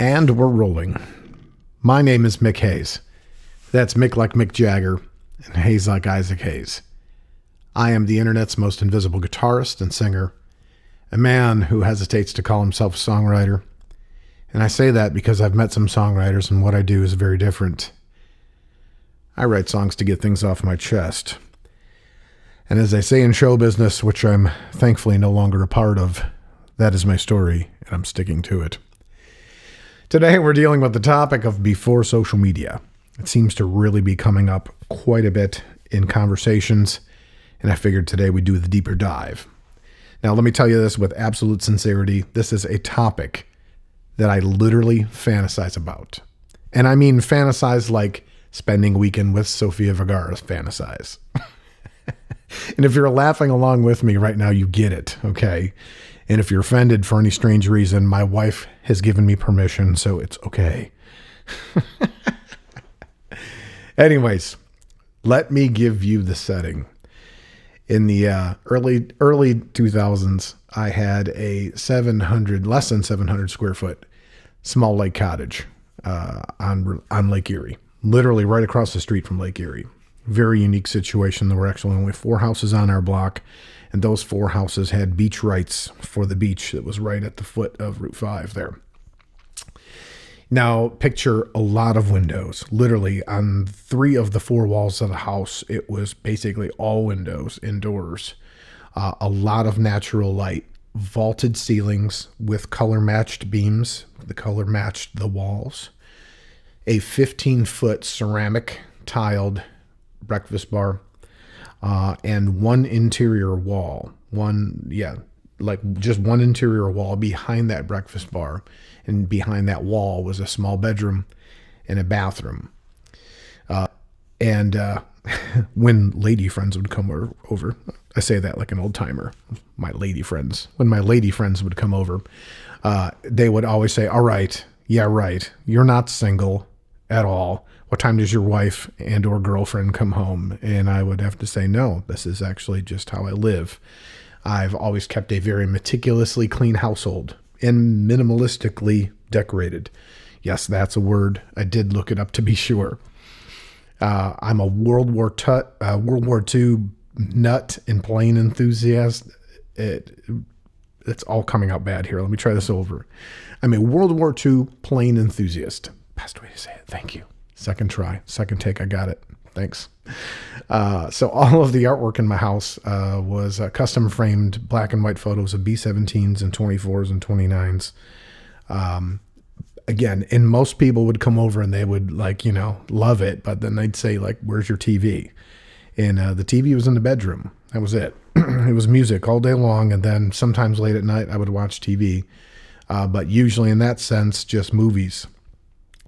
And we're rolling. My name is Mick Hayes. That's Mick like Mick Jagger and Hayes like Isaac Hayes. I am the internet's most invisible guitarist and singer, a man who hesitates to call himself a songwriter. And I say that because I've met some songwriters and what I do is very different. I write songs to get things off my chest. And as they say in show business, which I'm thankfully no longer a part of, that is my story and I'm sticking to it. Today, we're dealing with the topic of before social media. It seems to really be coming up quite a bit in conversations, and I figured today we'd do the deeper dive. Now, let me tell you this with absolute sincerity. This is a topic that I literally fantasize about. And I mean fantasize like spending a weekend with Sofia Vergara's fantasize. And if you're laughing along with me right now, you get it, okay? And if you're offended for any strange reason, my wife has given me permission, so it's okay. Anyways, let me give you the setting. In the early 2000s, I had a less than 700 square foot small lake cottage on Lake Erie, literally right across the street from Lake Erie. Very unique situation. There were actually only 4 houses on our block. And those 4 houses had beach rights for the beach that was right at the foot of Route 5 there. Now, picture a lot of windows. Literally, on 3 of the 4 walls of the house, it was basically all windows indoors. A lot of natural light. Vaulted ceilings with color-matched beams. The color matched the walls. A 15-foot ceramic tiled breakfast bar. And one interior wall, just one interior wall behind that breakfast bar. And behind that wall was a small bedroom and a bathroom. When lady friends would come over, I say that like an old timer, my lady friends. When my lady friends would come over, they would always say, all right, yeah, right. You're not single at all. What time does your wife and or girlfriend come home? And I would have to say, no, this is actually just how I live. I've always kept a very meticulously clean household and minimalistically decorated. Yes, that's a word. I did look it up to be sure. I'm a World War II nut and plane enthusiast. It's all coming out bad here. Let me try this over. I'm a World War II plane enthusiast. Best way to say it. Thank you. Second try, second take. I got it. Thanks. So all of the artwork in my house was custom framed black and white photos of B-17s and 24s and 29s. Again, and most people would come over and they would love it, but then they'd say where's your TV? And the TV was in the bedroom. That was it. It was music all day long. And then sometimes late at night I would watch TV. But usually in that sense, just movies.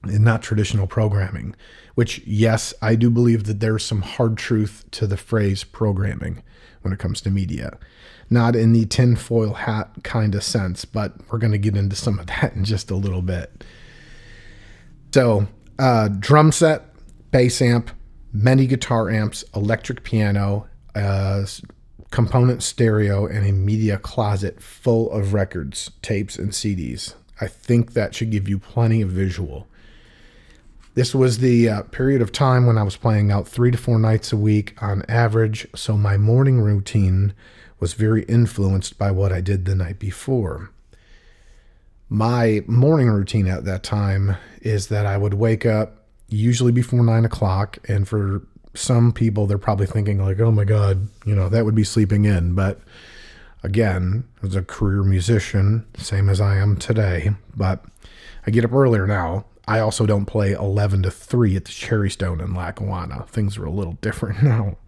And not traditional programming, which, yes, I do believe that there's some hard truth to the phrase programming when it comes to media. Not in the tinfoil hat kind of sense, but we're going to get into some of that in just a little bit. So, drum set, bass amp, many guitar amps, electric piano, component stereo, and a media closet full of records, tapes, and CDs. I think that should give you plenty of visual. This was the period of time when I was playing out 3 to 4 nights a week on average, so my morning routine was very influenced by what I did the night before. My morning routine at that time is that I would wake up usually before 9 o'clock, and for some people, they're probably thinking oh my God, that would be sleeping in. But again, as a career musician, same as I am today, but I get up earlier now. I also don't play 11 to 3 at the Cherry Stone in Lackawanna. Things are a little different now.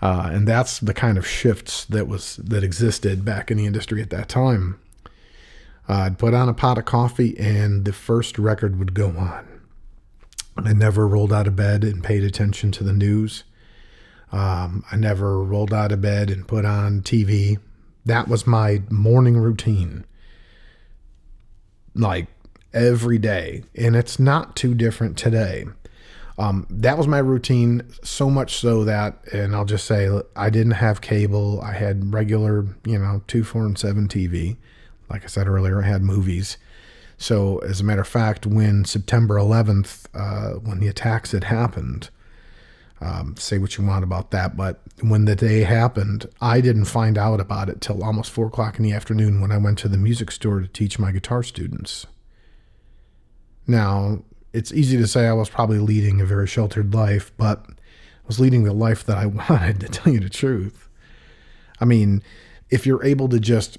And that's the kind of shifts that existed back in the industry at that time. I'd put on a pot of coffee and the first record would go on. I never rolled out of bed and paid attention to the news. I never rolled out of bed and put on TV. That was my morning routine. Every day. And it's not too different today. That was my routine, so much so that, and I'll just say, I didn't have cable. I had regular, 2, 4, and 7 TV. Like I said earlier, I had movies. So as a matter of fact, when September 11th, when the attacks had happened, say what you want about that, but when the day happened, I didn't find out about it till almost 4 o'clock in the afternoon when I went to the music store to teach my guitar students. Now, it's easy to say I was probably leading a very sheltered life, but I was leading the life that I wanted, to tell you the truth. I mean, if you're able to just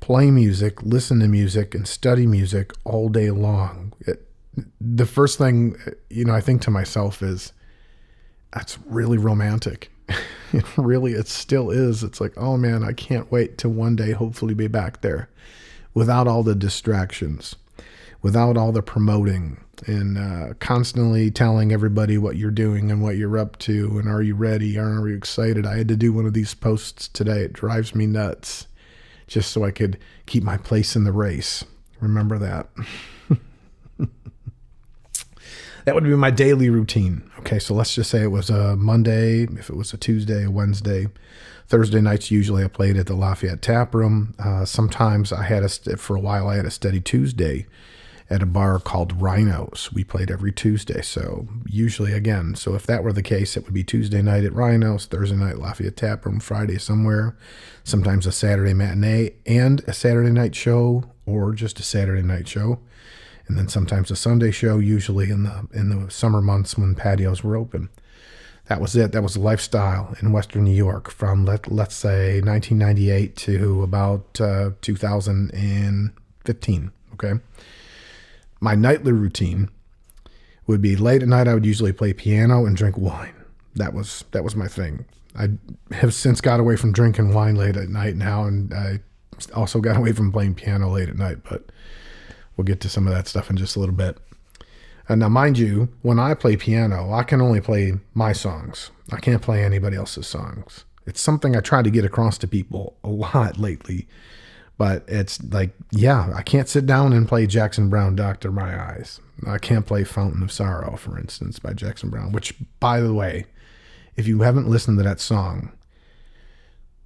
play music, listen to music, and study music all day long, the first thing, I think to myself is, that's really romantic. It still is. It's like, oh man, I can't wait to one day hopefully be back there without all the distractions, without all the promoting and constantly telling everybody what you're doing and what you're up to and are you ready, are you excited. I had to do one of these posts today. It drives me nuts just so I could keep my place in the race. Remember that. That would be my daily routine. Okay, so let's just say it was a Monday, if it was a Tuesday, a Wednesday. Thursday nights, usually I played at the Lafayette Tap Room. Sometimes for a while, I had a steady Tuesday at a bar called Rhinos. We played every Tuesday, so usually again. So if that were the case, it would be Tuesday night at Rhinos, Thursday night Lafayette Tap Room, Friday somewhere, sometimes a Saturday matinee and a Saturday night show, or just a Saturday night show. And then sometimes a Sunday show, usually in the summer months when patios were open. That was it. That was the lifestyle in Western New York from, let's say, 1998 to about 2015, okay? My nightly routine would be late at night, I would usually play piano and drink wine. That was my thing. I have since got away from drinking wine late at night now, and I also got away from playing piano late at night, but we'll get to some of that stuff in just a little bit. And now, mind you, when I play piano, I can only play my songs. I can't play anybody else's songs. It's something I try to get across to people a lot lately. But it's like, yeah, I can't sit down and play Jackson Browne, Doctor My Eyes. I can't play Fountain of Sorrow, for instance, by Jackson Browne, which, by the way, if you haven't listened to that song,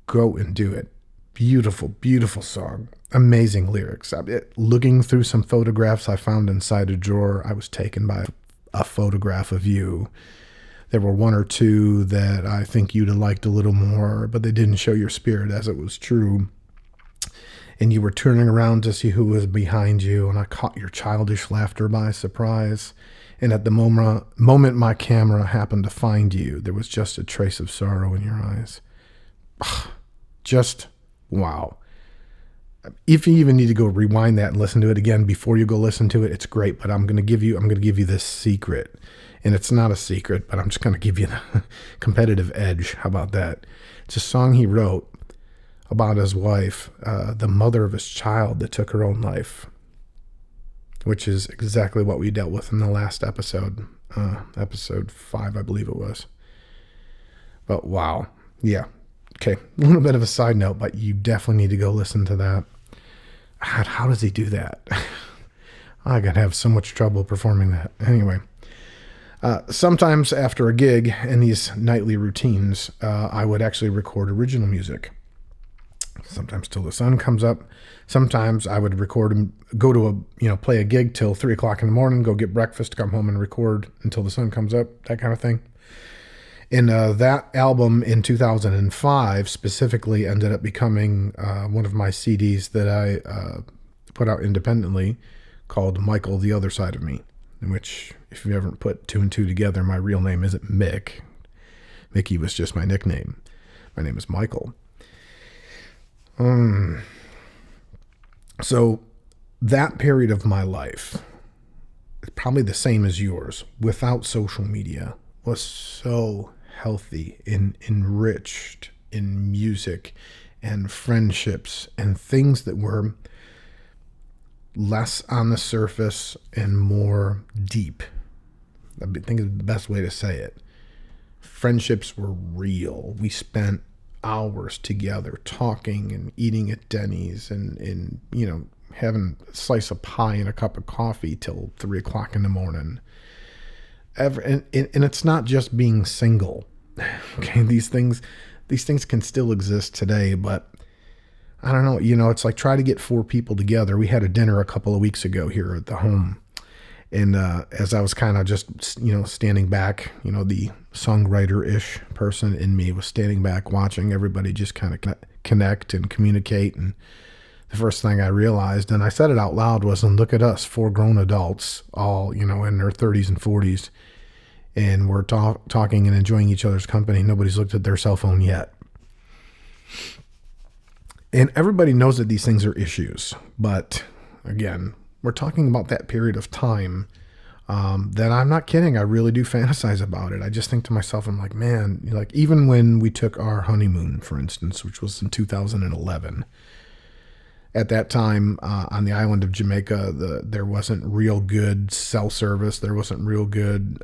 go and do it. Beautiful, beautiful song. Amazing lyrics. Looking through some photographs I found inside a drawer, I was taken by a photograph of you. There were one or two that I think you'd have liked a little more, but they didn't show your spirit as it was true. And you were turning around to see who was behind you, and I caught your childish laughter by surprise. And at the moment my camera happened to find you, there was just a trace of sorrow in your eyes. Just wow. If you even need to go rewind that and listen to it again before you go listen to it, it's great. But I'm going to give you this secret, and it's not a secret, but I'm just going to give you the competitive edge. How about that? It's a song he wrote about his wife, the mother of his child that took her own life, which is exactly what we dealt with in the last episode, episode 5, I believe it was. But wow, yeah. Okay, a little bit of a side note, but you definitely need to go listen to that. God, how does he do that? I could have so much trouble performing that. Anyway, sometimes after a gig in these nightly routines, I would actually record original music. Sometimes till the sun comes up. Sometimes I would record and go to play a gig till 3 o'clock in the morning, go get breakfast, come home and record until the sun comes up, that kind of thing. And that album in 2005 specifically ended up becoming one of my CDs that I put out independently called Michael, the Other Side of Me, in which, if you haven't put 2 and 2 together, my real name isn't Mick. Mickey was just my nickname. My name is Michael. So that period of my life, probably the same as yours, without social media, was so healthy and enriched in music and friendships and things that were less on the surface and more deep. I think is the best way to say it. Friendships were real. We spent hours together talking and eating at Denny's and having a slice of pie and a cup of coffee till 3 o'clock in the morning. And it's not just being single. Okay, these things can still exist today, but I don't know, it's like try to get 4 people together. We had a dinner a couple of weeks ago here at the home. And as I was kind of just, standing back, the songwriter-ish person in me was standing back watching everybody just kind of connect and communicate. And the first thing I realized, and I said it out loud, was, and look at us, 4 grown adults, all, in their 30s and 40s. And we're talking and enjoying each other's company. Nobody's looked at their cell phone yet. And everybody knows that these things are issues. But again, we're talking about that period of time that I'm not kidding. I really do fantasize about it. I just think to myself, I'm like, man, like even when we took our honeymoon, for instance, which was in 2011, at that time on the island of Jamaica, there wasn't real good cell service. There wasn't real good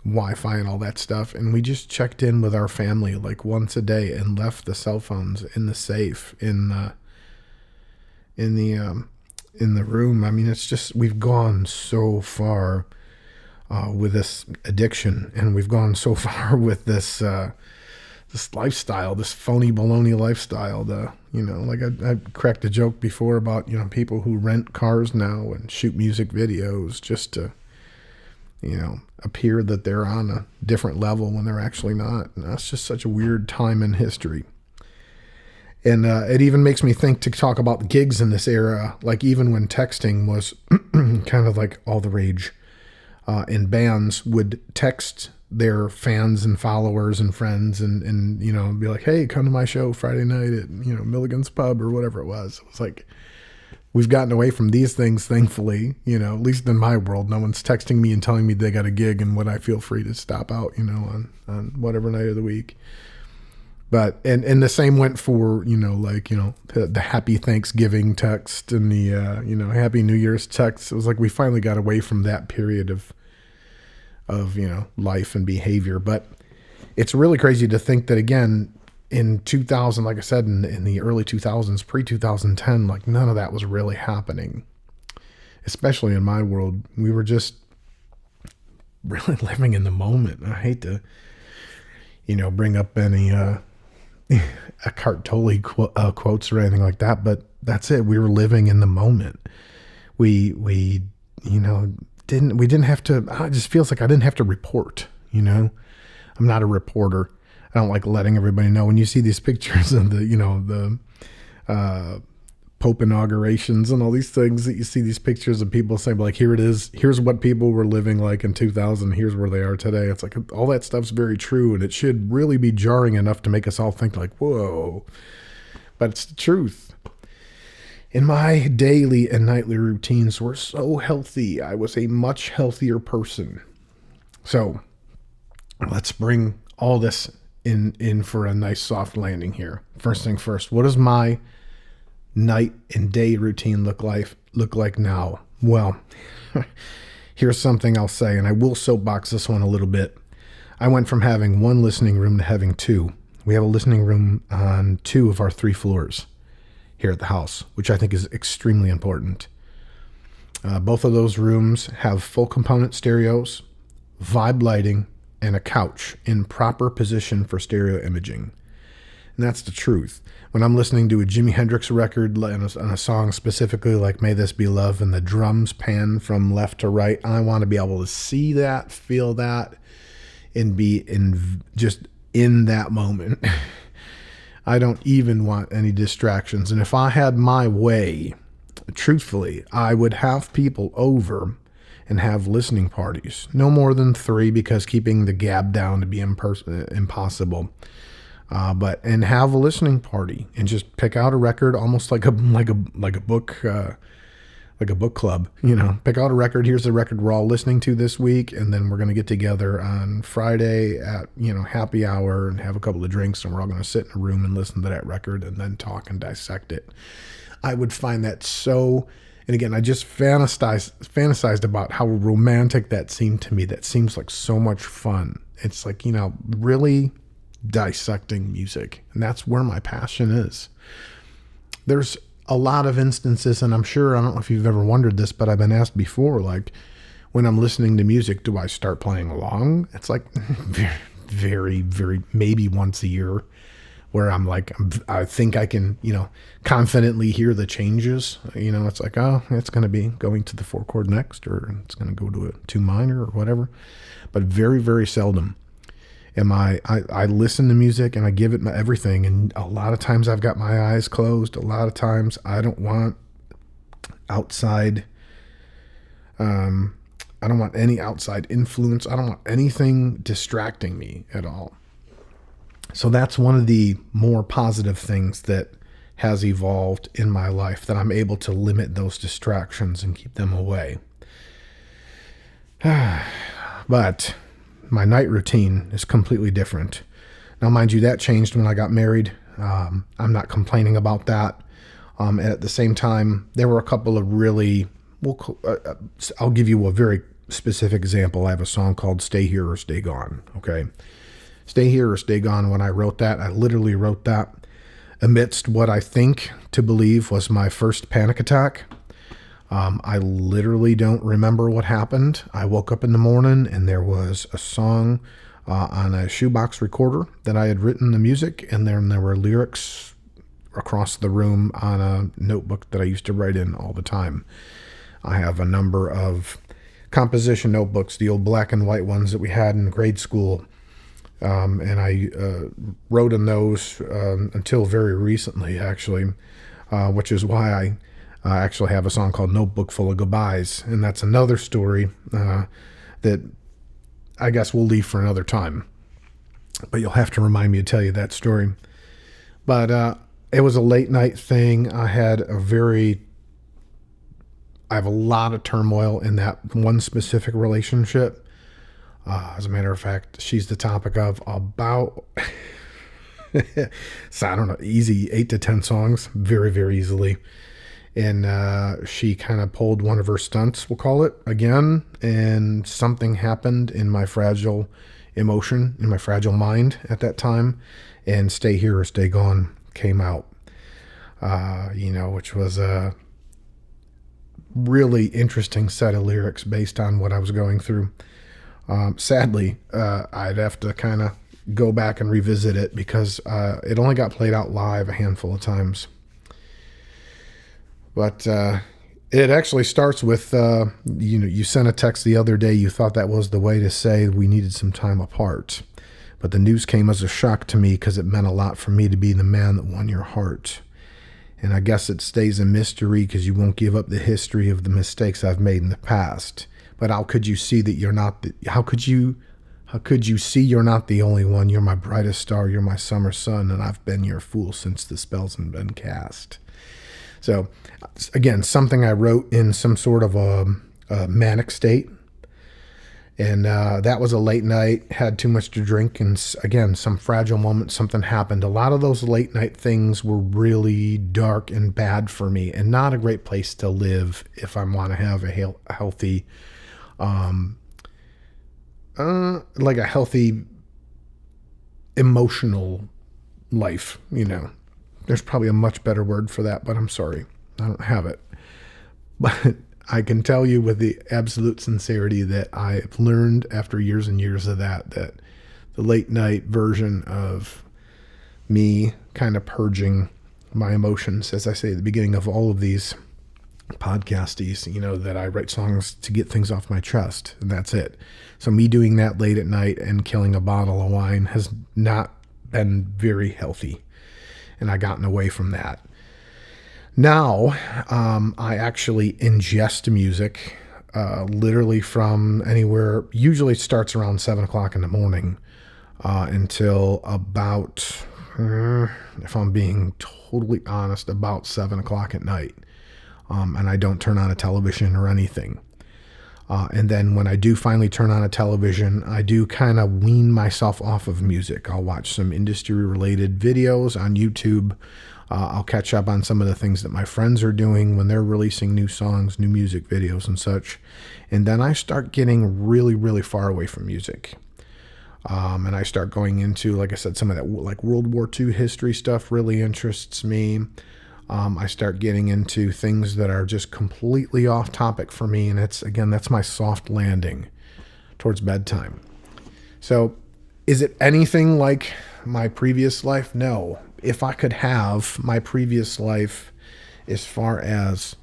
Wi-Fi and all that stuff. And we just checked in with our family like once a day and left the cell phones in the safe in the room. I mean, it's just, we've gone so far with this addiction, and we've gone so far with this lifestyle, this phony baloney lifestyle. Like I cracked a joke before about, people who rent cars now and shoot music videos just to, appear that they're on a different level when they're actually not. And that's just such a weird time in history. And it even makes me think to talk about the gigs in this era, like even when texting was kind of like all the rage, and bands would text their fans and followers and friends and be like, hey, come to my show Friday night at, Milligan's Pub or whatever it was. It was like, we've gotten away from these things, thankfully, at least in my world. No one's texting me and telling me they got a gig and would I feel free to stop out, on whatever night of the week. But, and the same went for, the happy Thanksgiving text and the, happy New Year's text. It was like, we finally got away from that period of life and behavior. But it's really crazy to think that, again, in 2000, like I said, in the early 2000s, pre-2010, like none of that was really happening, especially in my world. We were just really living in the moment. I hate to, bring up any, Eckhart Tolle quotes or anything like that, but that's it. We were living in the moment. We didn't have to, it just feels like I didn't have to report, I'm not a reporter. I don't like letting everybody know. When you see these pictures of the Pope inaugurations and all these things, that you see these pictures of people saying like, here it is, here's what people were living like in 2000, here's where they are today. It's like all that stuff's very true, and it should really be jarring enough to make us all think like, whoa, but it's the truth. In my daily and nightly routines were so healthy. I was a much healthier person. So let's bring all this in for a nice soft landing here. First thing first, what does my night and day routine look like now? Well, here's something I'll say, and I will soapbox this one a little bit. I went from having 1 listening room to having 2. We have a listening room on 2 of our 3 floors here at the house, which I think is extremely important. Both of those rooms have full component stereos, vibe lighting, and a couch in proper position for stereo imaging. And that's the truth. When I'm listening to a Jimi Hendrix record on a song specifically like May This Be Love, and the drums pan from left to right, I want to be able to see that, feel that, and be just in that moment. I don't even want any distractions. And if I had my way, truthfully, I would have people over and have listening parties. No more than 3, because keeping the gab down to be impossible. And have a listening party and just pick out a record, almost like a book club. Pick out a record. Here's the record we're all listening to this week, and then we're going to get together on Friday at happy hour and have a couple of drinks, and we're all going to sit in a room and listen to that record and then talk and dissect it. I would find that so. And again, I just fantasized about how romantic that seemed to me. That seems like so much fun. It's like, really dissecting music. And that's where my passion is. There's a lot of instances, and I'm sure, I don't know if you've ever wondered this, but I've been asked before, like, when I'm listening to music, do I start playing along? It's like very, very, maybe once a year where I'm like, I think I can, confidently hear the changes. It's like, oh, it's going to be going to the 4 chord next, or it's going to go to a 2 minor or whatever. But very, very seldom am I listen to music and I give it my everything. And a lot of times I've got my eyes closed. A lot of times I don't want outside, I don't want any outside influence. I don't want anything distracting me at all. So that's one of the more positive things that has evolved in my life, that I'm able to limit those distractions and keep them away. But my night routine is completely different. Now, mind you, that changed when I got married. I'm not complaining about that. And at the same time, there were a couple of really, I'll give you a very specific example. I have a song called Stay Here or Stay Gone. Okay. Stay Here or Stay Gone. When I wrote that, I literally wrote that amidst what I think to believe was my first panic attack. I literally don't remember what happened. I woke up in the morning and there was a song on a shoebox recorder that I had written the music, and then there were lyrics across the room on a notebook that I used to write in all the time. I have a number of composition notebooks, the old black and white ones that we had in grade school. And I wrote in those until very recently, actually, which is why I actually have a song called Notebook Full of Goodbyes. And that's another story that I guess we'll leave for another time. But you'll have to remind me to tell you that story. But it was a late night thing. I have a lot of turmoil in that one specific relationship. As a matter of fact, she's the topic of about, so I don't know, easy 8 to 10 songs, very, very easily. And she kind of pulled one of her stunts, we'll call it, again. And something happened in my fragile emotion, in my fragile mind at that time. And Stay Here or Stay Gone came out, which was a really interesting set of lyrics based on what I was going through. Sadly, I'd have to kind of go back and revisit it because it only got played out live a handful of times. But it actually starts with, you sent a text the other day. You thought that was the way to say we needed some time apart. But the news came as a shock to me because it meant a lot for me to be the man that won your heart. And I guess it stays a mystery because you won't give up the history of the mistakes I've made in the past. But how could you see that you're not, how could you see you're not the only one? You're my brightest star. You're my summer sun. And I've been your fool since the spells have been cast. So again, something I wrote in some sort of a manic state. And that was a late night, had too much to drink. And again, some fragile moment, something happened. A lot of those late night things were really dark and bad for me, and not a great place to live if I want to have a healthy, like a healthy emotional life. There's probably a much better word for that, but I'm sorry, I don't have it. But I can tell you with the absolute sincerity that I've learned after years and years of that the late night version of me kind of purging my emotions, as I say at the beginning of all of these podcasties, that I write songs to get things off my chest, and that's it. So me doing that late at night and killing a bottle of wine has not been very healthy, and I've gotten away from that. Now, I actually ingest music, literally from anywhere. Usually it starts around 7 o'clock in the morning, until about, if I'm being totally honest, about 7 o'clock at night. And I don't turn on a television or anything. And then when I do finally turn on a television, I do kind of wean myself off of music. I'll watch some industry-related videos on YouTube. I'll catch up on some of the things that my friends are doing when they're releasing new songs, new music videos and such. And then I start getting really, really far away from music. And I start going into, like I said, some of that like World War II history stuff really interests me. I start getting into things that are just completely off topic for me. And that's my soft landing towards bedtime. So Is it anything like my previous life? No. If I could have my previous life as far as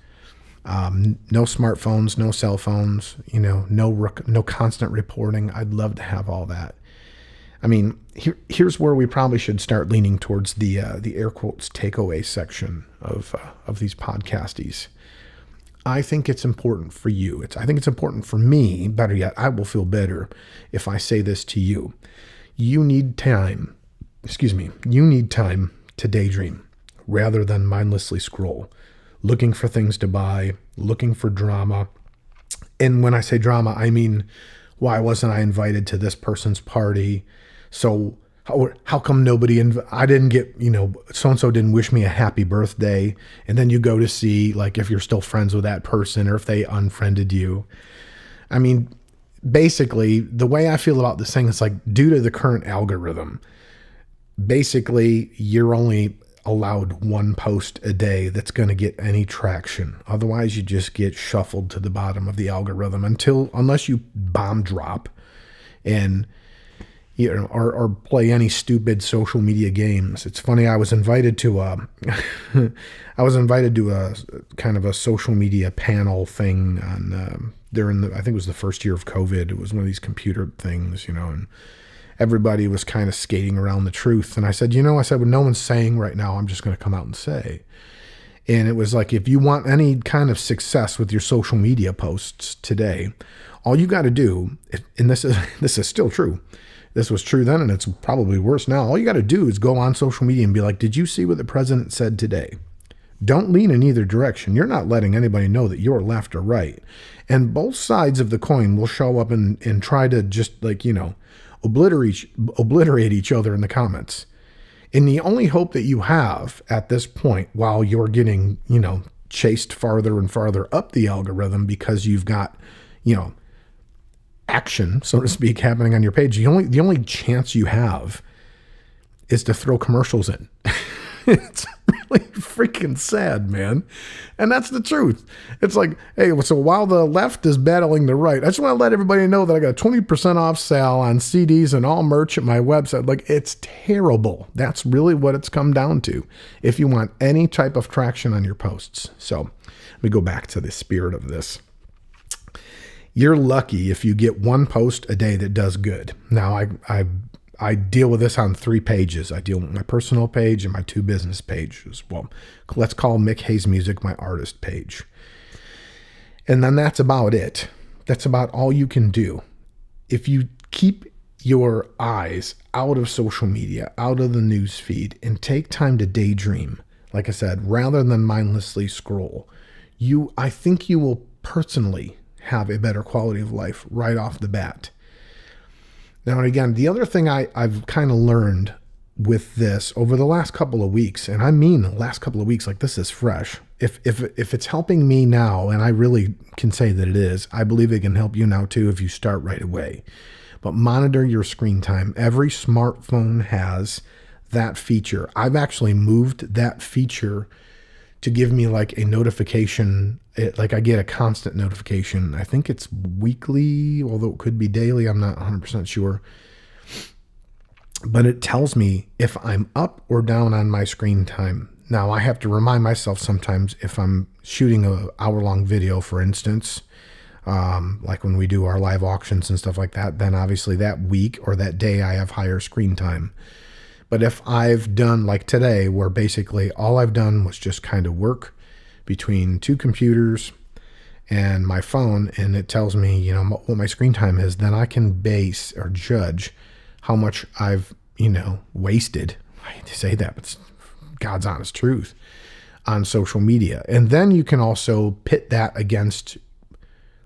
no smartphones, no cell phones, no constant reporting, I'd love to have all that. I mean, here's where we probably should start leaning towards the air quotes takeaway section of these podcasties. I think it's important for you. I think it's important for me. Better yet, I will feel better if I say this to you. You need time. You need time to daydream rather than mindlessly scroll, looking for things to buy, looking for drama. And when I say drama, I mean, why wasn't I invited to this person's party? So how come I didn't get, so-and-so didn't wish me a happy birthday. And then you go to see, like, if you're still friends with that person or if they unfriended you. I mean, basically, the way I feel about this thing is like, due to the current algorithm, basically, you're only allowed one post a day that's going to get any traction. Otherwise, you just get shuffled to the bottom of the algorithm unless you bomb drop and or play any stupid social media games. It's funny. I was invited to a kind of a social media panel thing on I think it was the first year of COVID. It was one of these computer things, and everybody was kind of skating around the truth. And I said, what no one's saying right now, I'm just going to come out and say. And it was like, if you want any kind of success with your social media posts today, all you got to do, and this is still true. This was true then, and it's probably worse now. All you got to do is go on social media and be like, did you see what the president said today? Don't lean in either direction. You're not letting anybody know that you're left or right. And both sides of the coin will show up and try to just obliterate each other in the comments. And the only hope that you have at this point, while you're getting, chased farther and farther up the algorithm because you've got, action, so to speak, happening on your page, the only chance you have is to throw commercials in. It's really freaking sad, man. And that's the truth. It's like, hey, so while the left is battling the right, I just want to let everybody know that I got a 20% off sale on CDs and all merch at my website. Like, it's terrible. That's really what it's come down to if you want any type of traction on your posts. So let me go back to the spirit of this. You're lucky if you get one post a day that does good. Now, I deal with this on 3 pages. I deal with my personal page and my 2 business pages. Well, let's call Mick Hayes Music my artist page. And then that's about it. That's about all you can do. If you keep your eyes out of social media, out of the news feed, and take time to daydream, like I said, rather than mindlessly scroll, I think you will personally have a better quality of life right off the bat. Now, and again, the other thing I've kind of learned with this over the last couple of weeks, and I mean the last couple of weeks, like this is fresh. If it's helping me now, and I really can say that it is, I believe it can help you now too if you start right away. But monitor your screen time. Every smartphone has that feature. I've actually moved that feature to give me like a notification. Like I get a constant notification. I think it's weekly, although it could be daily. I'm not 100% sure. But it tells me if I'm up or down on my screen time. Now, I have to remind myself sometimes if I'm shooting an hour-long video, for instance, like when we do our live auctions and stuff like that, then obviously that week or that day I have higher screen time. But if I've done like today, where basically all I've done was just kind of work between 2 computers and my phone, and it tells me, what my screen time is, then I can base or judge how much I've, wasted. I hate to say that, but it's God's honest truth on social media. And then you can also pit that against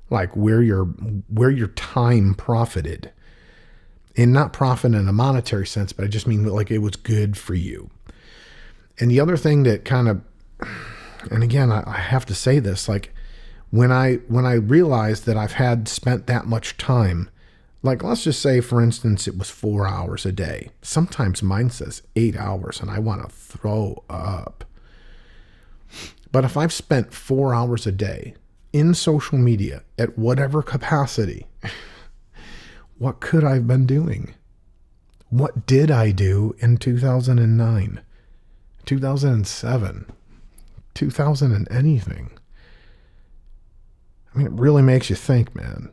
like where your time profited. And not profit in a monetary sense, but I just mean like it was good for you. And the other thing that kind of, and again, I have to say this, like when I realized that I've spent that much time, like let's just say, for instance, it was 4 hours a day. Sometimes mine says 8 hours and I want to throw up. But if I've spent 4 hours a day in social media at whatever capacity, what could I have been doing? What did I do in 2009, 2007, 2000 and anything? I mean, it really makes you think, man.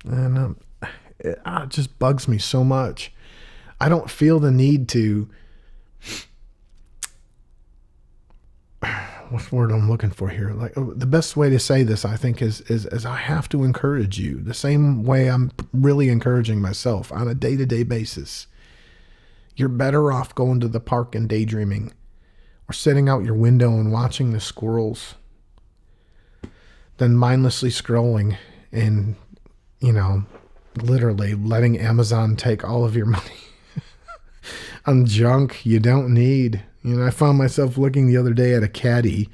And it just bugs me so much. I don't feel the need to... What's the word I'm looking for here? Like, the best way to say this, I think, is I have to encourage you the same way I'm really encouraging myself on a day-to-day basis. You're better off going to the park and daydreaming, or sitting out your window and watching the squirrels, than mindlessly scrolling and, literally letting Amazon take all of your money on junk you don't need. I found myself looking the other day at a caddy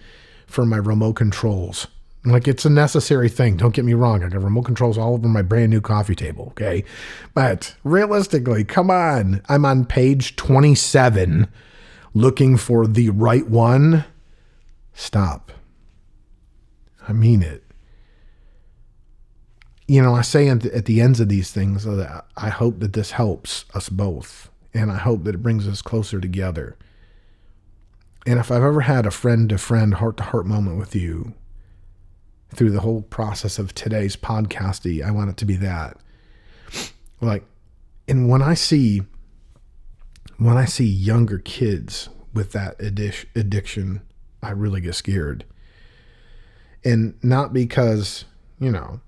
for my remote controls. Like, it's a necessary thing. Don't get me wrong. I got remote controls all over my brand new coffee table. Okay. But realistically, come on. I'm on page 27 looking for the right one. Stop. I mean it. I say at the ends of these things that I hope that this helps us both. And I hope that it brings us closer together. And if I've ever had a friend-to-friend, heart-to-heart moment with you through the whole process of today's podcasty, I want it to be that. Like, and when I see younger kids with that addiction, I really get scared. And not because, I'm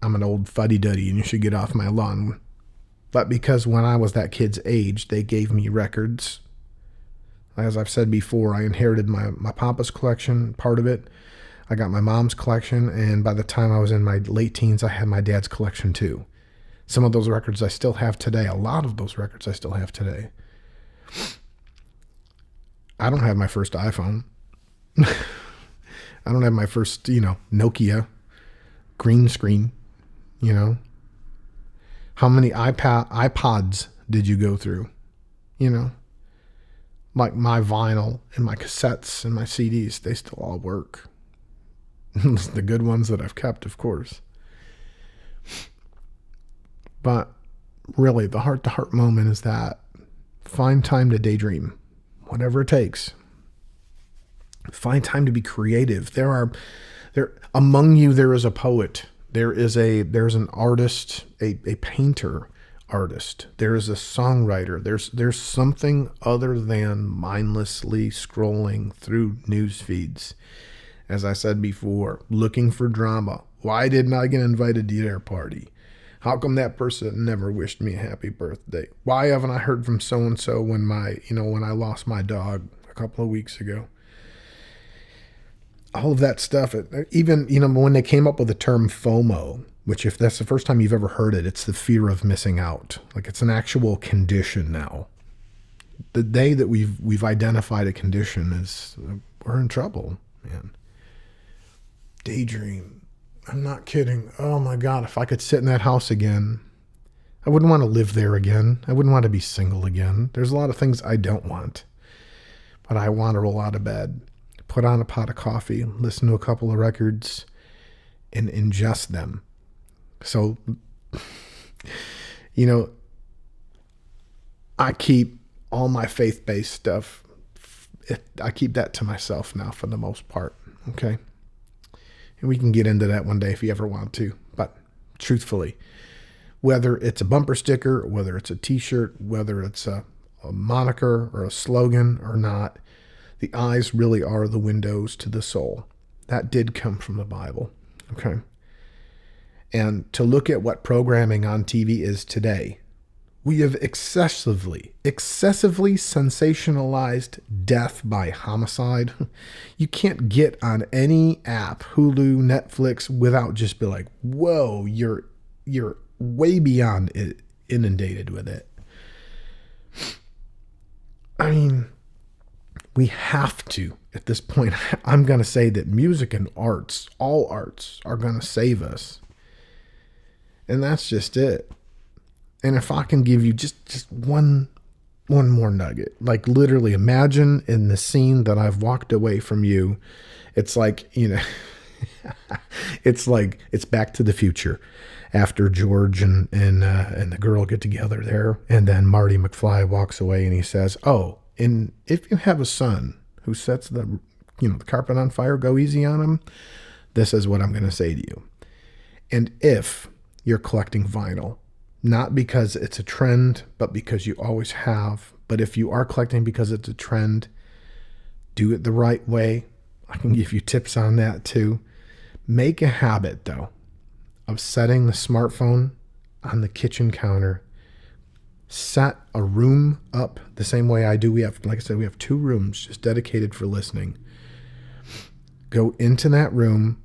an old fuddy-duddy and you should get off my lawn, but because when I was that kid's age, they gave me records. As I've said before, I inherited my papa's collection, part of it. I got my mom's collection, and by the time I was in my late teens, I had my dad's collection too. Some of those records I still have today. A lot of those records I still have today. I don't have my first iPhone. I don't have my first, Nokia green screen, How many iPods did you go through? Like my vinyl and my cassettes and my CDs, they still all work. The good ones that I've kept, of course. But really, the heart-to-heart moment is that find time to daydream, whatever it takes. Find time to be creative. Among you, there is a poet. There's an artist, a painter, artist. There is a songwriter. There's something other than mindlessly scrolling through news feeds. As I said before, looking for drama. Why didn't I get invited to their party? How come that person never wished me a happy birthday? Why haven't I heard from so-and-so when I lost my dog a couple of weeks ago? All of that stuff, even, when they came up with the term FOMO, which if that's the first time you've ever heard it, it's the fear of missing out. Like, it's an actual condition now. The day that we've identified a condition is, we're in trouble, man. Daydream. I'm not kidding. Oh my God, if I could sit in that house again, I wouldn't want to live there again. I wouldn't want to be single again. There's a lot of things I don't want, but I want to roll out of bed, put on a pot of coffee, listen to a couple of records, and ingest them. So, I keep all my faith-based stuff, I keep that to myself now for the most part, okay? And we can get into that one day if you ever want to. But truthfully, whether it's a bumper sticker, whether it's a t-shirt, whether it's a moniker or a slogan or not, the eyes really are the windows to the soul. That did come from the Bible, okay? And to look at what programming on TV is today, we have excessively sensationalized death by homicide. You can't get on any app, Hulu, Netflix, without just be like, whoa, you're way beyond it, inundated with it. I mean, we have to, at this point, I'm going to say that music and arts, all arts, are going to save us. And that's just it. And if I can give you just one more nugget, like literally imagine in the scene that I've walked away from you, it's like, It's like, it's Back to the Future after George and the girl get together there. And then Marty McFly walks away and he says, oh, and if you have a son who sets the carpet on fire, go easy on him. This is what I'm going to say to you. And if you're collecting vinyl, not because it's a trend, but because you always have, but if you are collecting because it's a trend, do it the right way. I can give you tips on that too. Make a habit, though, of setting the smartphone on the kitchen counter. Set a room up the same way I do. We have, like I said, we have 2 rooms just dedicated for listening. Go into that room,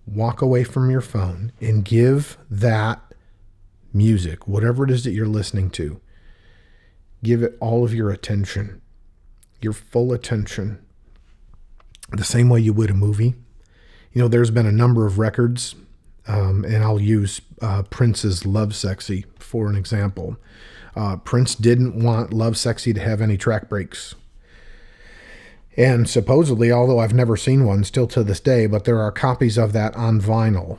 walk away from your phone, and give that music, whatever it is that you're listening to, give it all of your attention, your full attention, the same way you would a movie. There's been a number of records, and I'll use Prince's Love Sexy for an example. Prince didn't want Love Sexy to have any track breaks. And supposedly, although I've never seen one still to this day, but there are copies of that on vinyl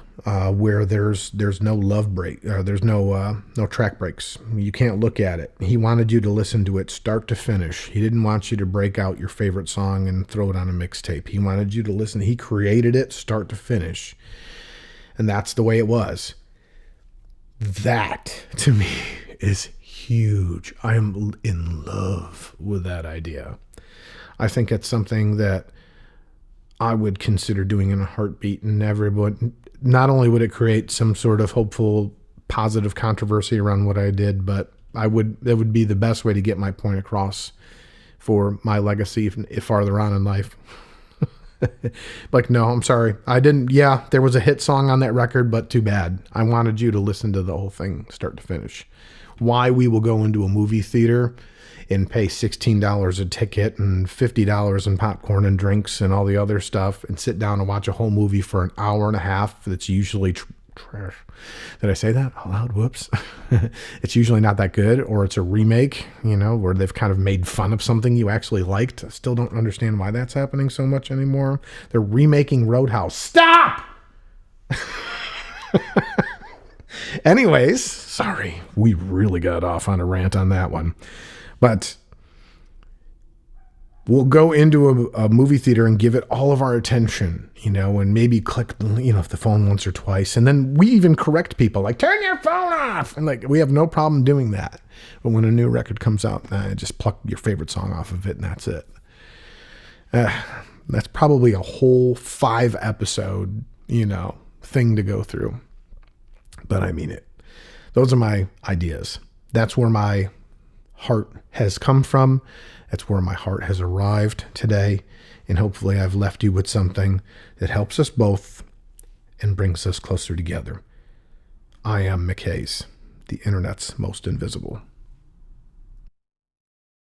where there's no love break, there's no track breaks. You can't look at it. He wanted you to listen to it start to finish. He didn't want you to break out your favorite song and throw it on a mixtape. He wanted you to listen. He created it start to finish. And that's the way it was. That, to me, is huge. I am in love with that idea. I think it's something that I would consider doing in a heartbeat, and everyone, not only would it create some sort of hopeful, positive controversy around what I did, but that would be the best way to get my point across for my legacy if farther on in life. Like, no, I'm sorry. I didn't. Yeah, there was a hit song on that record, but too bad. I wanted you to listen to the whole thing start to finish. Why we will go into a movie theater and pay $16 a ticket and $50 in popcorn and drinks and all the other stuff and sit down and watch a whole movie for an hour and a half that's usually trash. Did I say that out loud? Whoops. It's usually not that good, or it's a remake, where they've kind of made fun of something you actually liked. I still don't understand why that's happening so much anymore. They're remaking Roadhouse. Stop! Anyways, sorry. We really got off on a rant on that one. But we'll go into a movie theater and give it all of our attention, and maybe click, the phone once or twice. And then we even correct people like, turn your phone off. And we have no problem doing that. But when a new record comes out, just pluck your favorite song off of it and that's it. That's probably a whole 5 episode, thing to go through. But I mean it. Those are my ideas. That's where my heart has come from. That's where my heart has arrived today. And hopefully I've left you with something that helps us both and brings us closer together. I am Mick, the internet's most invisible.